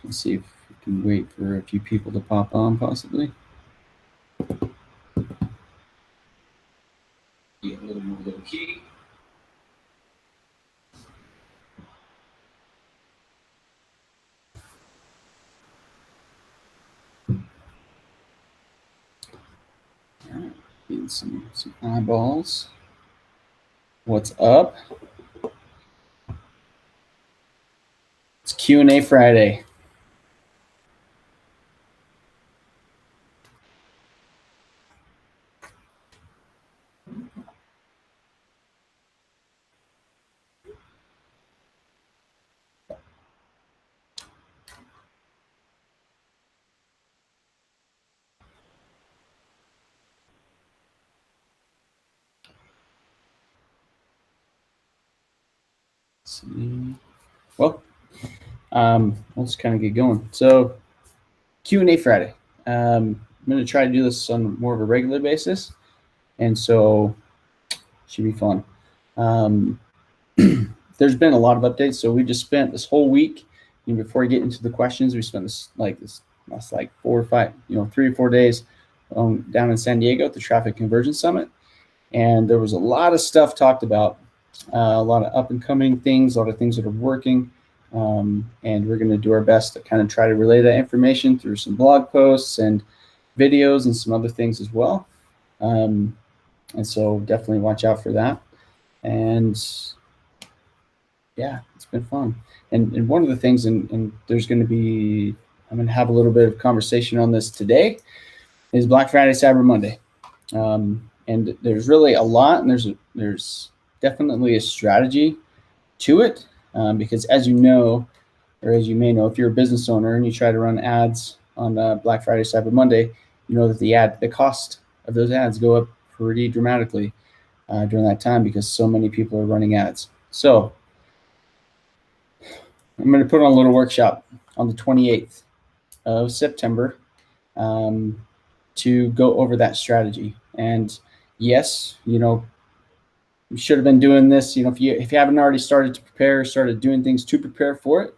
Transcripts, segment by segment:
Let's see if we can wait for a few people to pop on, possibly. Be a little more low key. All right, getting some eyeballs. What's up? It's Q&A Friday. Let's see. Well, we'll just kind of get going. So, Q&A Friday. I'm going to try to do this on more of a regular basis, and so should be fun. There's been a lot of updates, so we just spent this whole week. Before we get into the questions, we spent this last 4 or 5, 3 or 4 days down in San Diego at the Traffic Conversion Summit, and there was a lot of stuff talked about, a lot of up and coming things, a lot of things that are working. And we're going to do our best to kind of try to relay that information through some blog posts and videos and some other things as well. And so definitely watch out for that. And yeah, it's been fun. And one of the things, and there's going to be, I'm going to have a little bit of conversation on this today, is Black Friday, Cyber Monday. And there's really a lot, and there's definitely a strategy to it. Because as you know, or as you may know, if you're a business owner and you try to run ads on Black Friday, Cyber Monday, you know that the cost of those ads go up pretty dramatically during that time because so many people are running ads. So I'm going to put on a little workshop on the 28th of September to go over that strategy. And yes, you should have been doing this. If you haven't already started doing things to prepare for it,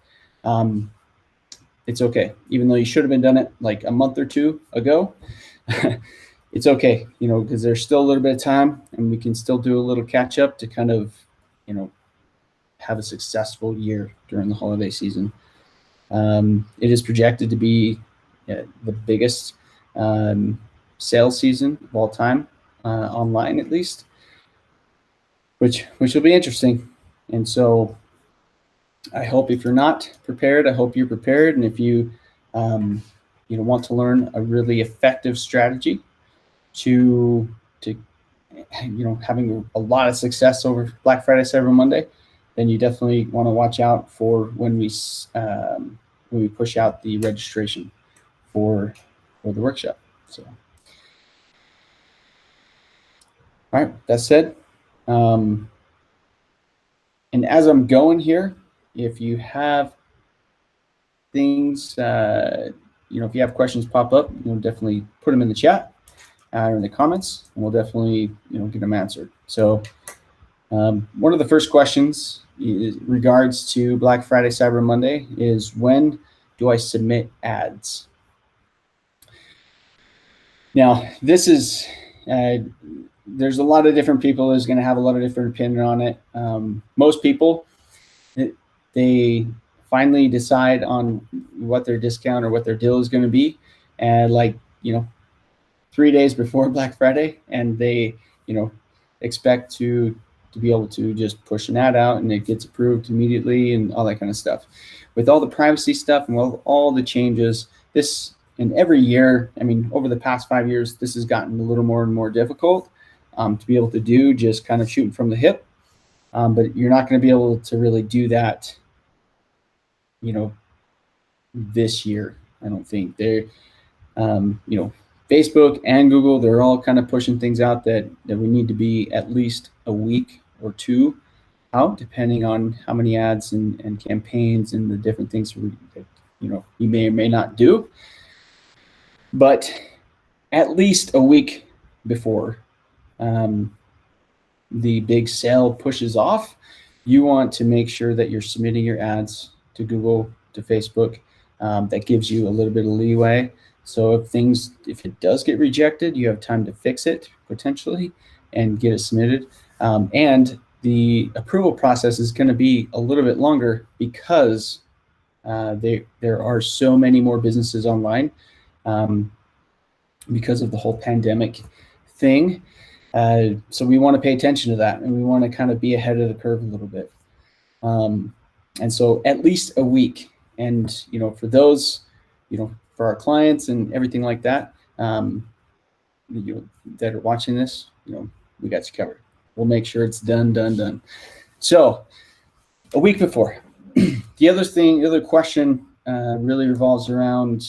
it's okay. Even though you should have been done it like a month or two ago, it's okay. Because there's still a little bit of time, and we can still do a little catch up to kind of, have a successful year during the holiday season. It is projected to be the biggest sales season of all time, online at least. Which will be interesting. And so I hope if you're not prepared, I hope you're prepared. And if you want to learn a really effective strategy to having a lot of success over Black Friday, Cyber Monday, then you definitely want to watch out for when we push out the registration for the workshop. So, all right, that said, and as I'm going here, if you have things, if you have questions pop up, definitely put them in the chat or in the comments, and we'll definitely, get them answered. So one of the first questions in regards to Black Friday, Cyber Monday is, when do I submit ads? Now, this is, there's a lot of different people who's going to have a lot of different opinion on it. Most people, they finally decide on what their discount or what their deal is going to be, and 3 days before Black Friday, and they expect to be able to just push an ad out and it gets approved immediately and all that kind of stuff. With all the privacy stuff and all the changes, this, and every year, over the past 5 years, this has gotten a little more and more difficult to be able to do, just kind of shooting from the hip. But you're not going to be able to really do that, this year. I don't think they're, Facebook and Google, they're all kind of pushing things out that we need to be at least a week or two out, depending on how many ads and campaigns and the different things that you may or may not do. But at least a week before the big sale pushes off, you want to make sure that you're submitting your ads to Google, to Facebook, that gives you a little bit of leeway. So if it does get rejected, you have time to fix it potentially and get it submitted. And the approval process is going to be a little bit longer because there are so many more businesses online because of the whole pandemic thing. So we want to pay attention to that, and we want to kind of be ahead of the curve a little bit. And so at least a week. And, for those, for our clients and everything like that, that are watching this, we got you covered. We'll make sure it's done. So a week before. The other question really revolves around,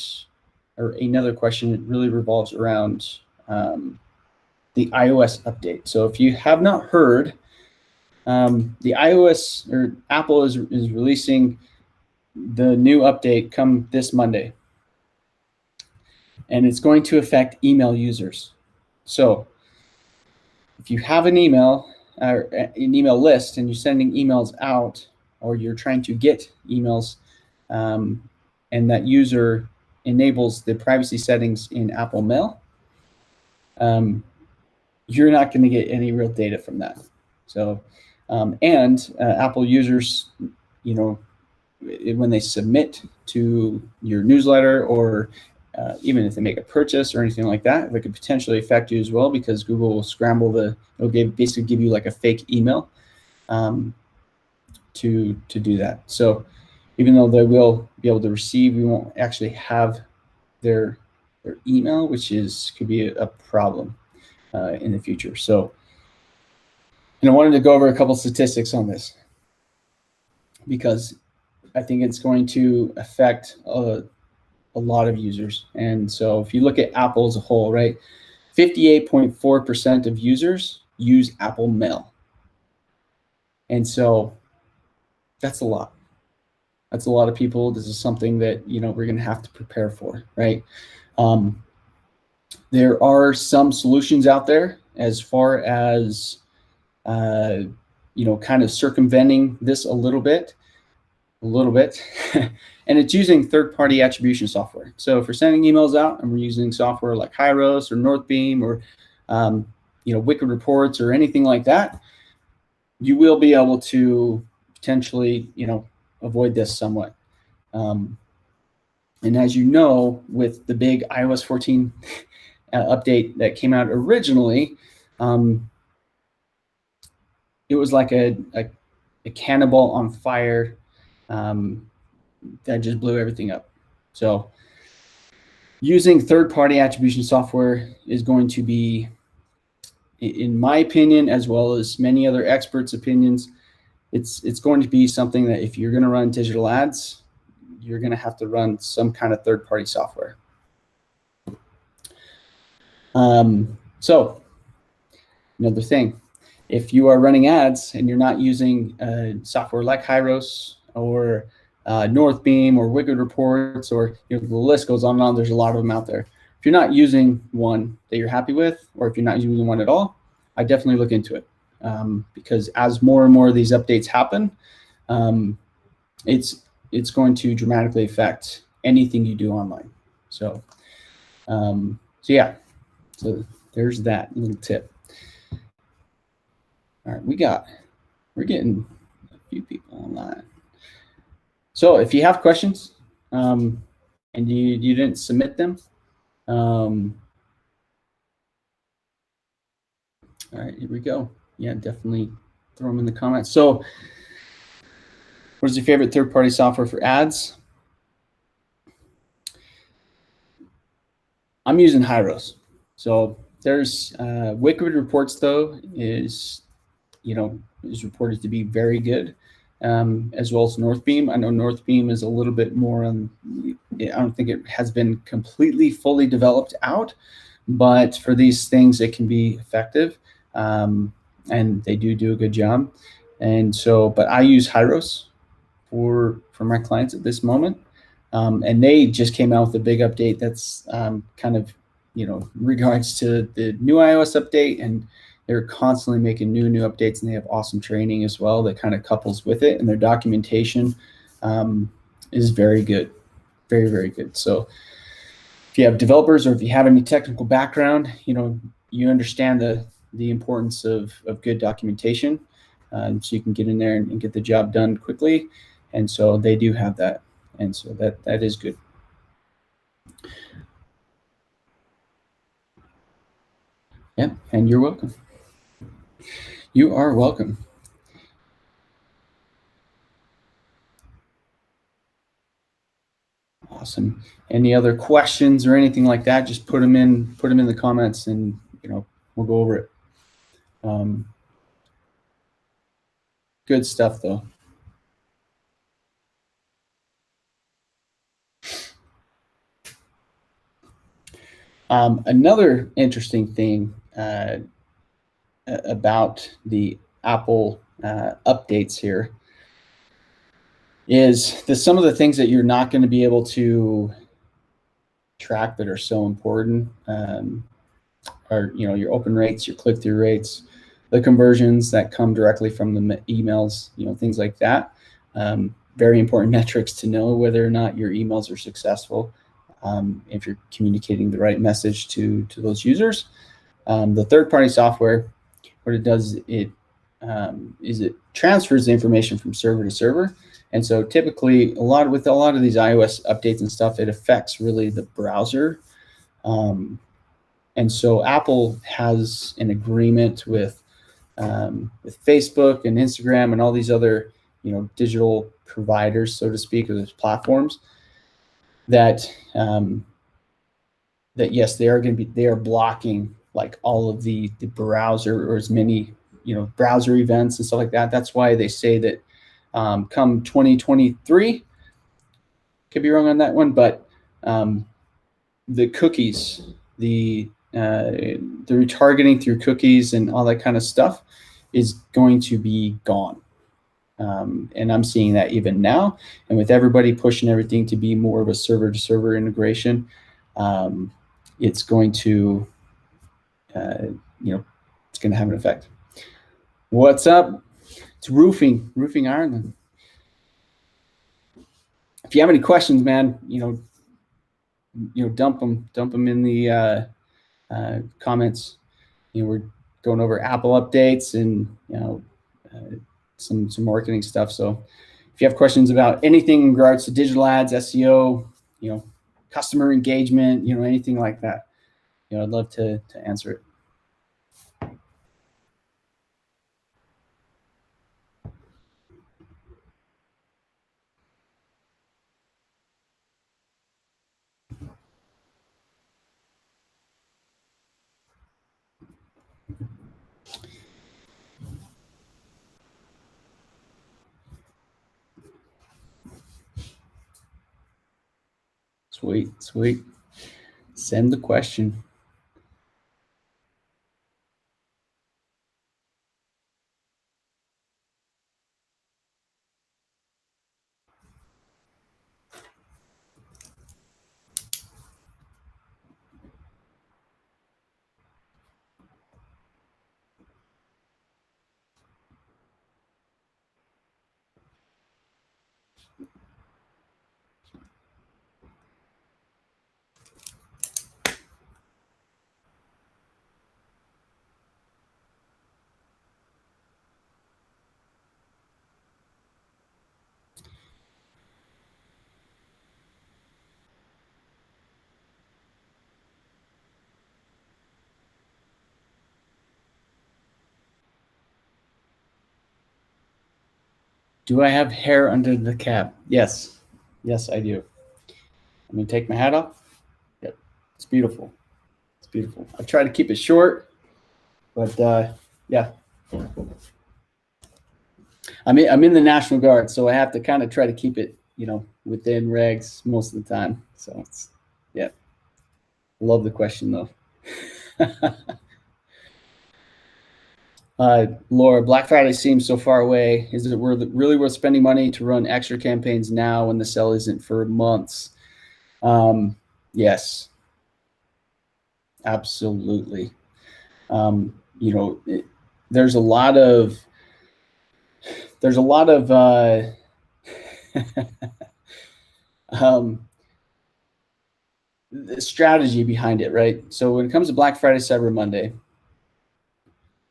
or another question really revolves around the iOS update. So if you have not heard, the iOS or Apple is releasing the new update come this Monday, and it's going to affect email users. So if you have an email or an email list and you're sending emails out, or you're trying to get emails, and that user enables the privacy settings in Apple Mail, you're not going to get any real data from that. So, Apple users, when they submit to your newsletter, or even if they make a purchase or anything like that, it could potentially affect you as well, because Google will scramble it'll basically give you like a fake email to do that. So even though they will be able to receive, we won't actually have their email, which could be a problem in the future. So, I wanted to go over a couple statistics on this, because I think it's going to affect a lot of users. And so if you look at Apple as a whole, right, 58.4% of users use Apple Mail. And so that's a lot. That's a lot of people. This is something that, we're going to have to prepare for, right? There are some solutions out there as far as, kind of circumventing this a little bit, and it's using third-party attribution software. So if we're sending emails out and we're using software like Hyros or Northbeam or, Wicked Reports or anything like that, you will be able to potentially, avoid this somewhat. And as you know, with the big iOS 14 update that came out originally, it was like a cannonball on fire that just blew everything up. So using third-party attribution software is going to be, in my opinion, as well as many other experts' opinions, it's going to be something that if you're going to run digital ads, you're going to have to run some kind of third-party software. So another thing, if you are running ads and you're not using software like Hyros or Northbeam or Wicked Reports, or the list goes on and on, there's a lot of them out there. If you're not using one that you're happy with, or if you're not using one at all, I definitely look into it, because as more and more of these updates happen, it's going to dramatically affect anything you do online. So, yeah, so there's that little tip. All right, we're getting a few people online. So if you have questions and you didn't submit them, all right, here we go. Yeah, definitely throw them in the comments. So what is your favorite third-party software for ads? I'm using Hyros. So there's Wicked Reports, though, is reported to be very good, as well as Northbeam. I know Northbeam is a little bit more I don't think it has been completely fully developed out, but for these things, it can be effective, and they do a good job. And so, but I use Hyros for my clients at this moment, and they just came out with a big update that's kind of, regards to the new iOS update, and they're constantly making new updates, and they have awesome training as well that kind of couples with it, and their documentation is very good. Very, very good. So if you have developers or if you have any technical background, you understand the importance of good documentation, so you can get in there and get the job done quickly. And so they do have that. And so that is good. Yeah, and you're welcome. You are welcome. Awesome. Any other questions or anything like that? Just put them in the comments, and we'll go over it. Good stuff, though. Another interesting thing about the Apple updates here is that some of the things that you're not going to be able to track that are so important are your open rates, your click-through rates, the conversions that come directly from the emails, things like that. Very important metrics to know whether or not your emails are successful, if you're communicating the right message to those users. The third-party software, what it does, it transfers the information from server to server. And so typically with a lot of these iOS updates and stuff, it affects really the browser. And so Apple has an agreement with Facebook and Instagram and all these other digital providers, so to speak, of those platforms, that yes, they are blocking like all of the browser, or as many browser events and stuff like that. That's why they say that come 2023, could be wrong on that one, but the cookies, the retargeting through cookies and all that kind of stuff is going to be gone. And I'm seeing that even now. And with everybody pushing everything to be more of a server-to-server integration, it's going to, it's going to have an effect. What's up? It's Roofing Ireland. If you have any questions, man, dump them in the comments. We're going over Apple updates and some marketing stuff. So if you have questions about anything in regards to digital ads, SEO, customer engagement, anything like that, I'd love to answer it. Sweet. Send the question. Do I have hair under the cap? Yes, I do. Let me take my hat off. Yep, it's beautiful. I try to keep it short, but yeah. I'm in the National Guard, so I have to kind of try to keep it, within regs most of the time. So it's, yeah. Love the question though. Laura, Black Friday seems so far away. Is it really worth spending money to run extra campaigns now when the sale isn't for months? Yes, absolutely. There's a lot of the strategy behind it, right? So when it comes to Black Friday, Cyber Monday,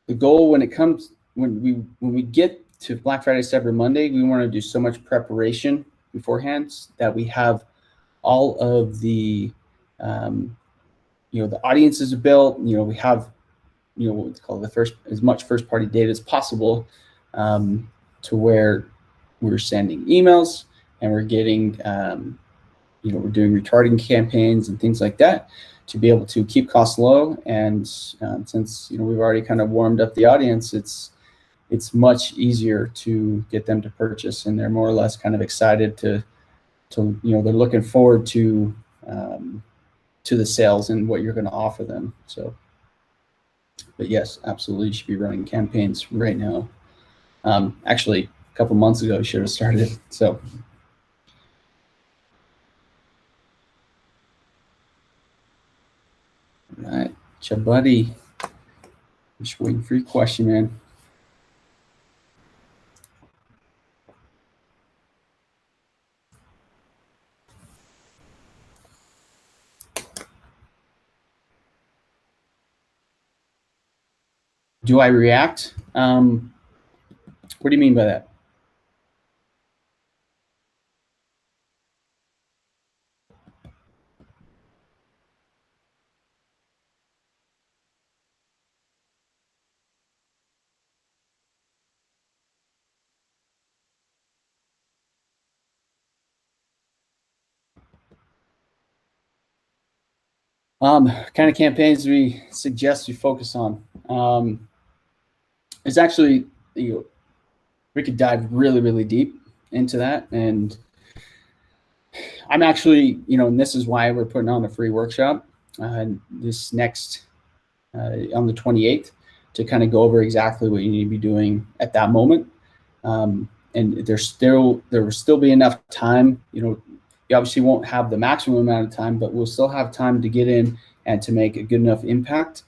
the goal when we get to Black Friday, Cyber Monday, we want to do so much preparation beforehand that we have all of the the audiences are built. We have what we call as much first party data as possible, to where we're sending emails and we're getting we're doing retargeting campaigns and things like that to be able to keep costs low. And since we've already kind of warmed up the audience, it's much easier to get them to purchase, and they're more or less kind of excited to they're looking forward to the sales and what you're going to offer them. So, but yes, absolutely, you should be running campaigns right now. Actually, a couple months ago, you should have started. So, all right, Chabuddy, I'm just waiting for your question, man. Do I react? What do you mean by that? Kind of campaigns we suggest we focus on. It's actually, we could dive really, really deep into that. And I'm actually, and this is why we're putting on a free workshop this next on the 28th to kind of go over exactly what you need to be doing at that moment. And there will still be enough time. You obviously won't have the maximum amount of time, but we'll still have time to get in and to make a good enough impact,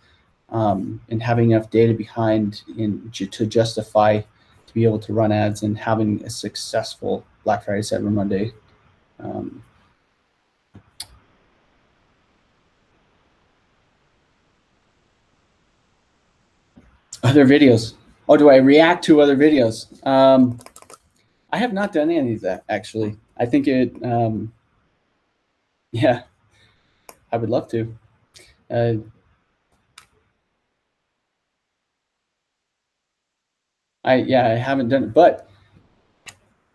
and having enough data behind to justify to be able to run ads and having a successful Black Friday, Cyber Monday. Other videos. Oh, do I react to other videos? I have not done any of that, actually. I think yeah, I would love to. I haven't done it, but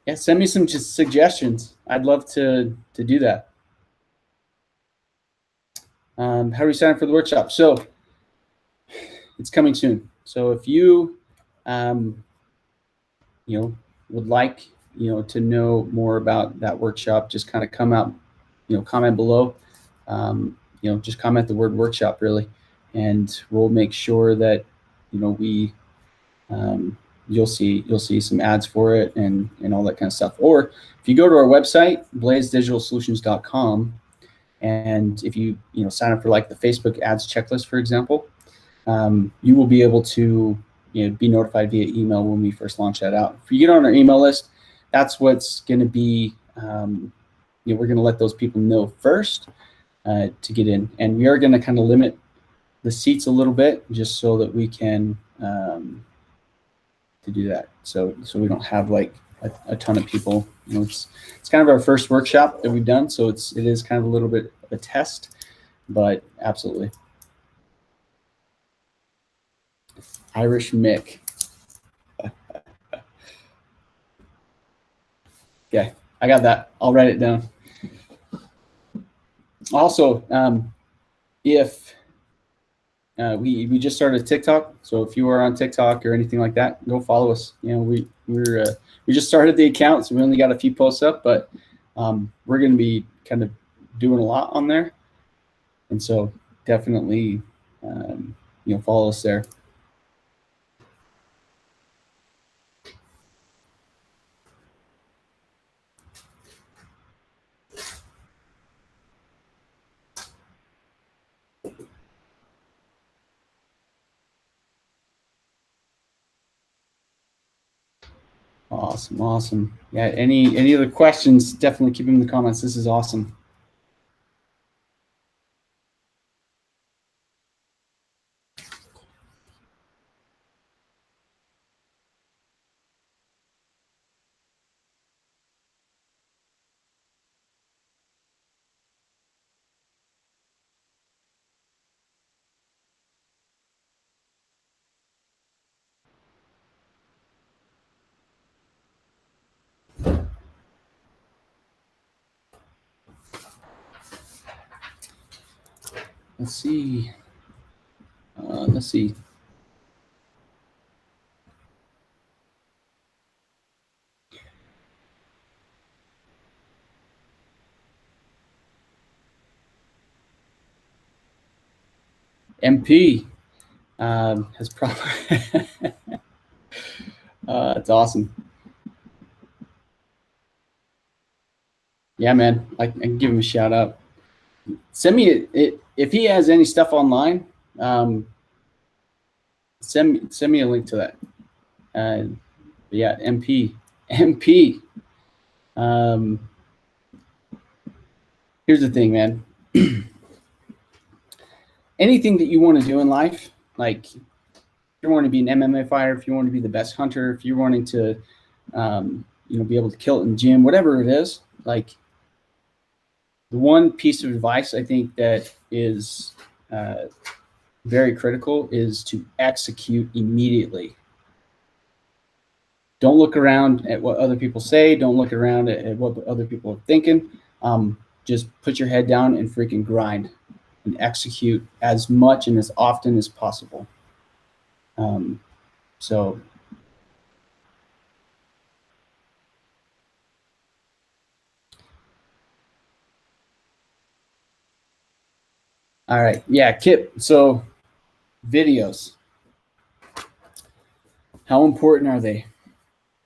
yeah, send me some just suggestions. I'd love to do that. How do we sign up for the workshop? So it's coming soon. So if you, would like, to know more about that workshop, just kind of comment below. Just comment the word workshop, really, and we'll make sure that, we, you'll see some ads for it and all that kind of stuff. Or if you go to our website, blazedigitalsolutions.com, and if you sign up for like the Facebook ads checklist, for example, you will be able to be notified via email when we first launch that out. If you get on our email list, that's what's going to be, we're going to let those people know first to get in. And we are going to kind of limit the seats a little bit just so that we can to do that. So we don't have like a ton of people. It's kind of our first workshop that we've done, so it is kind of a little bit of a test, but absolutely. Irish Mick. Okay, I got that. I'll write it down. Also, if we just started TikTok, so if you are on TikTok or anything like that, go follow us. We just started the account, so we only got a few posts up, but we're going to be kind of doing a lot on there, and so definitely follow us there. Awesome. Yeah, any other questions, definitely keep them in the comments. This is awesome. Let's see. Let's see. MP has probably. It's awesome. Yeah, man. I can give him a shout out. Send me it if he has any stuff online. Send me a link to that. Yeah, MP. Here's the thing, man. Anything that you want to do in life, like if you want to be an MMA fighter, if you want to be the best hunter, if you're wanting to, be able to kill it in the gym, whatever it is, like the one piece of advice I think that is very critical is to execute immediately. Don't look around at what other people say. Don't look around at what other people are thinking. Just put your head down and freaking grind and execute as much and as often as possible. So all right. Yeah, Kip. So videos. How important are they?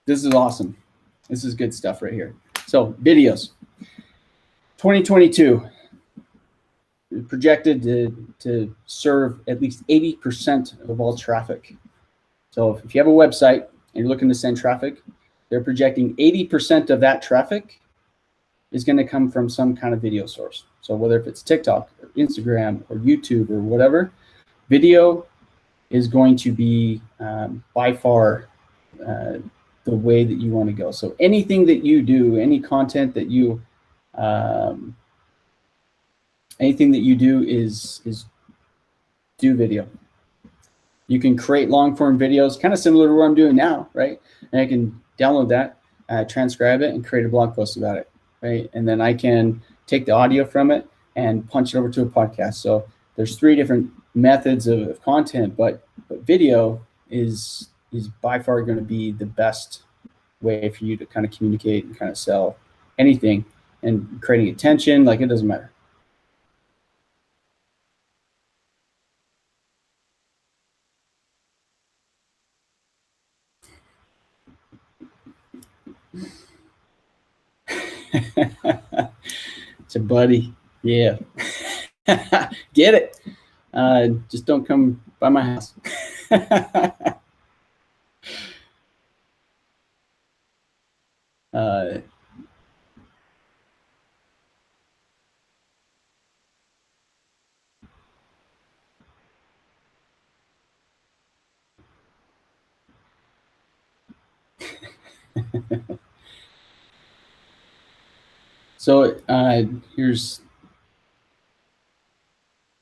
This is awesome. This is good stuff right here. So videos. 2022 projected to serve at least 80% of all traffic. So if you have a website and you're looking to send traffic, they're projecting 80% of that traffic is going to come from some kind of video source. So whether if it's TikTok or Instagram or YouTube or whatever, video is going to be by far the way that you want to go. So anything that you do, any content that you, anything that you do is do video. You can create long form videos, kind of similar to what I'm doing now, right? And I can download that, transcribe it, and create a blog post about it, right? And then I can take the audio from it and punch it over to a podcast. So there's 3 different methods of content, but video is by far going to be the best way for you to kind of communicate and kind of sell anything, and creating attention, like it doesn't matter. It's a buddy. Yeah. Get it. Just don't come by my house.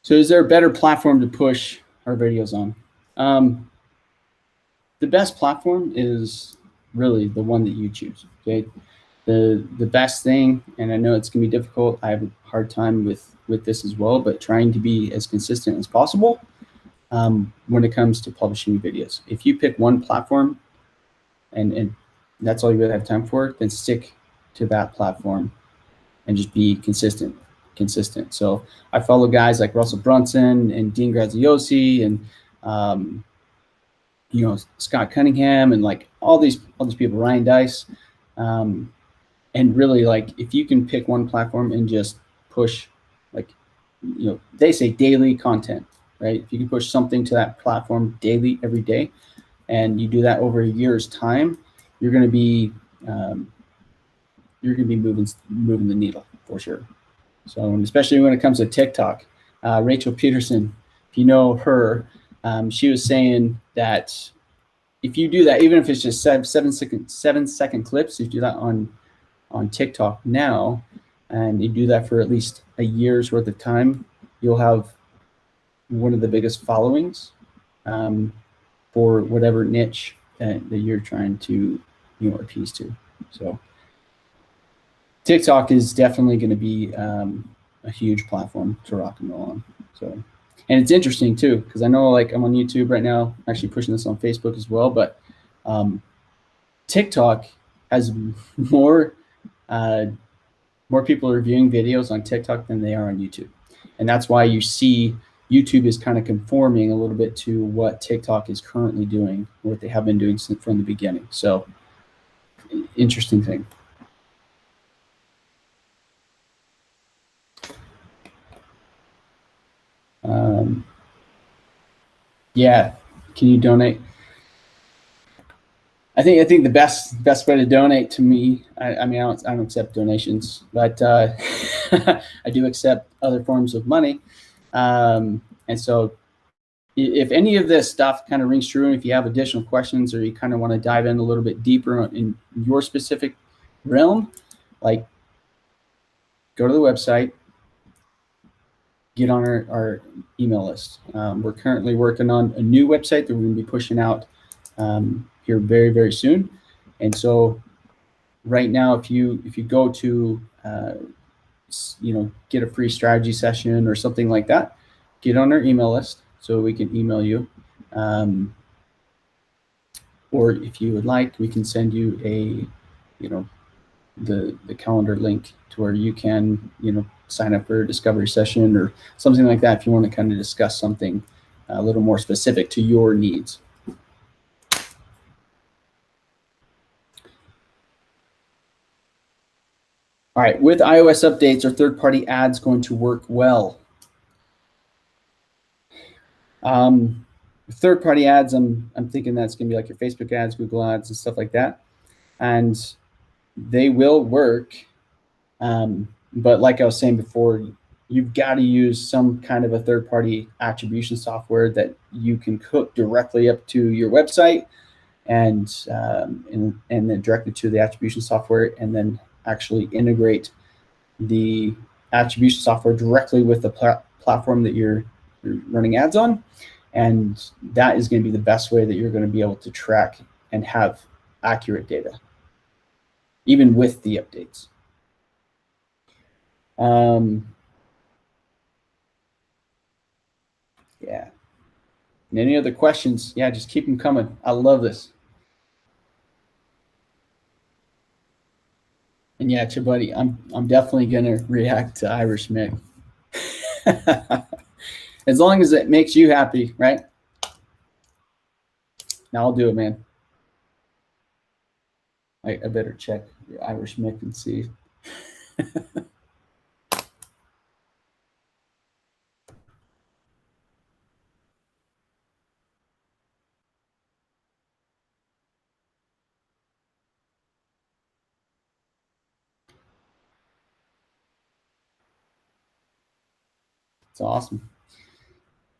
So is there a better platform to push our videos on? The best platform is really the one that you choose. Okay. The best thing, and I know it's gonna be difficult. I have a hard time with this as well, but trying to be as consistent as possible when it comes to publishing videos. If you pick one platform and that's all you really have time for, then stick to that platform and just be consistent. So I follow guys like Russell Brunson and Dean Graziosi and Scott Cunningham and like all these people, Ryan Dice, and really, like, if you can pick one platform and just push, like, they say daily content, right? If you can push something to that platform daily, every day, and you do that over a year's time, you're going to be moving the needle for sure. So, and especially when it comes to TikTok, Rachel Peterson, if you know her, she was saying that if you do that, even if it's just 7-second clips, if you do that on TikTok now, and you do that for at least a year's worth of time, you'll have one of the biggest followings for whatever niche that you're trying to appease to. So TikTok is definitely going to be a huge platform to rock and roll on. So, and it's interesting too, because I know like I'm on YouTube right now, actually pushing this on Facebook as well, but TikTok has more more people are viewing videos on TikTok than they are on YouTube. And that's why you see YouTube is kind of conforming a little bit to what TikTok is currently doing, what they have been doing since from the beginning. So interesting thing. Yeah, can you donate? I think the best way to donate to me. I mean, I don't accept donations, but I do accept other forms of money. And so, if any of this stuff kind of rings true, and if you have additional questions or you kind of want to dive in a little bit deeper in your specific realm, like go to the website, get on our email list. We're currently working on a new website that we're going to be pushing out here very, very soon. And so right now, if you go to get a free strategy session or something like that, get on our email list so we can email you. Or if you would like, we can send you the calendar link to where you can sign up for a discovery session or something like that if you want to kind of discuss something a little more specific to your needs. All right, with iOS updates, are third-party ads going to work well? Third-party ads, I'm thinking that's going to be like your Facebook ads, Google ads, and stuff like that, and they will work. But like I was saying before, you've got to use some kind of a third-party attribution software that you can hook directly up to your website, and then directly to the attribution software, and then actually integrate the attribution software directly with the platform that you're running ads on. And that is going to be the best way that you're going to be able to track and have accurate data, even with the updates. Yeah. And any other questions? Yeah, just keep them coming. I love this. And yeah, buddy, I'm definitely gonna react to Irish Mick. As long as it makes you happy, right? Now I'll do it, man. I better check your Irish Mick and see. It's awesome.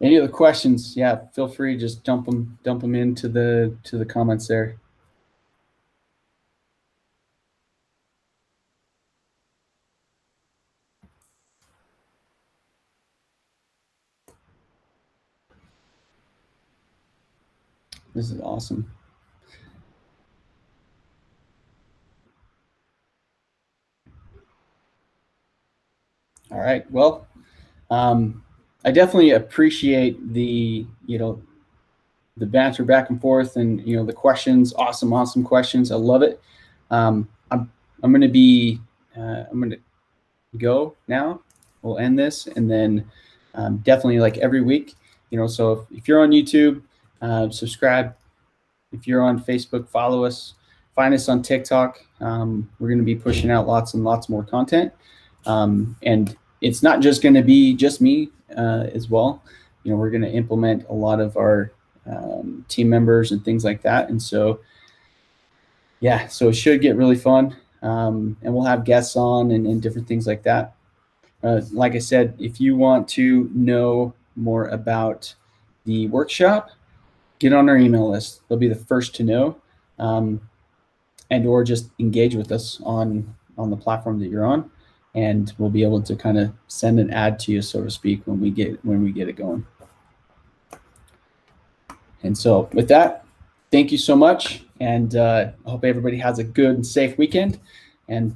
Any other questions? Yeah, feel free, just dump them into the comments there. This is awesome. All right. Well, I definitely appreciate the banter back and forth and the questions. Awesome questions. I love it. I'm gonna be I'm gonna go now. We'll end this, and then definitely like every week. So if you're on YouTube, subscribe. If you're on Facebook, follow us. Find us on TikTok. We're going to be pushing out lots and lots more content. And it's not just going to be just me as well. We're going to implement a lot of our team members and things like that. And so, yeah, so it should get really fun. And we'll have guests on and different things like that. Like I said, if you want to know more about the workshop, get on our email list. They'll be the first to know, and or just engage with us on the platform that you're on, and we'll be able to kind of send an ad to you, so to speak, when we get it going. And so with that, thank you so much, and I hope everybody has a good and safe weekend. And